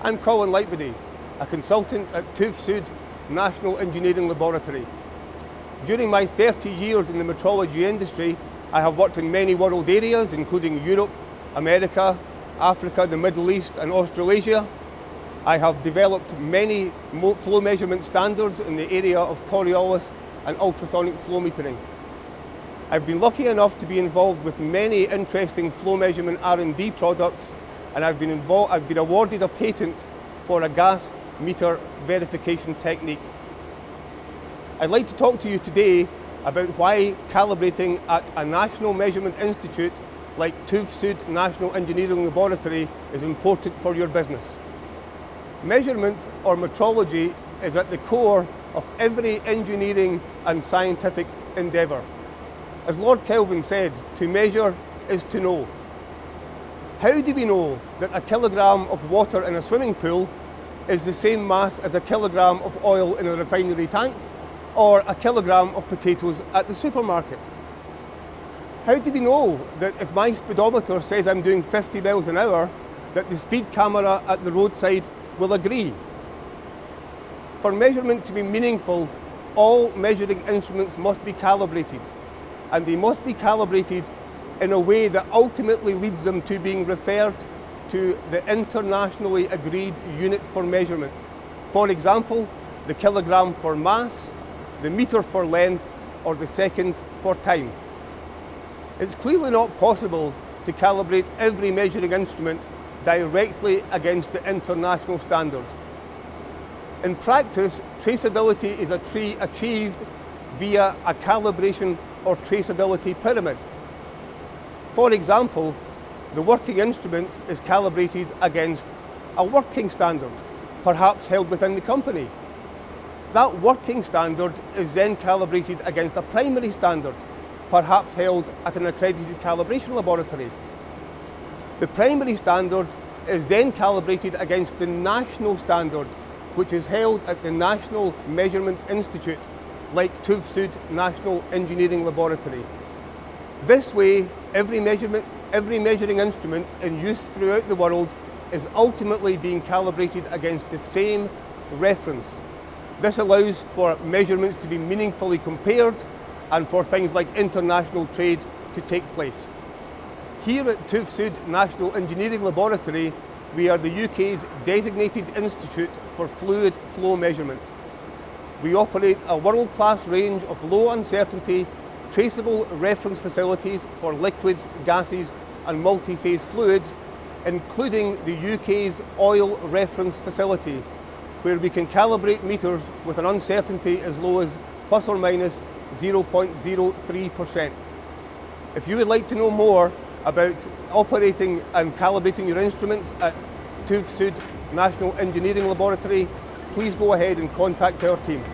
I'm Colin Lightbody, a consultant at TÜV Süd National Engineering Laboratory. During my 30 years in the metrology industry, I have worked in many world areas, including Europe, America, Africa, the Middle East and Australasia. I have developed many flow measurement standards in the area of Coriolis and ultrasonic flow metering. I've been lucky enough to be involved with many interesting flow measurement R&D products, and I've been awarded a patent for a gas meter verification technique. I'd like to talk to you today about why calibrating at a national measurement institute like TÜV Süd National Engineering Laboratory is important for your business. Measurement or metrology is at the core of every engineering and scientific endeavour. As Lord Kelvin said, to measure is to know. How do we know that a kilogram of water in a swimming pool is the same mass as a kilogram of oil in a refinery tank or a kilogram of potatoes at the supermarket? How do we know that if my speedometer says I'm doing 50 miles an hour, that the speed camera at the roadside will agree? For measurement to be meaningful, all measuring instruments must be calibrated, and they must be calibrated in a way that ultimately leads them to being referred to the internationally agreed unit for measurement. For example, the kilogram for mass, the meter for length, or the second for time. It's clearly not possible to calibrate every measuring instrument directly against the international standard. In practice, traceability is achieved via a calibration or traceability pyramid. For example, the working instrument is calibrated against a working standard, perhaps held within the company. That working standard is then calibrated against a primary standard, perhaps held at an accredited calibration laboratory. The primary standard is then calibrated against the national standard, which is held at the National Measurement Institute, like TÜV Süd National Engineering Laboratory. This way, every measuring instrument in use throughout the world is ultimately being calibrated against the same reference. This allows for measurements to be meaningfully compared and for things like international trade to take place. Here at TÜV Süd National Engineering Laboratory, we are the UK's designated institute for fluid flow measurement. We operate a world-class range of low uncertainty, traceable reference facilities for liquids, gases and multi-phase fluids, including the UK's oil reference facility, where we can calibrate meters with an uncertainty as low as plus or minus 0.03%. If you would like to know more about operating and calibrating your instruments at TÜV Süd National Engineering Laboratory, please go ahead and contact our team.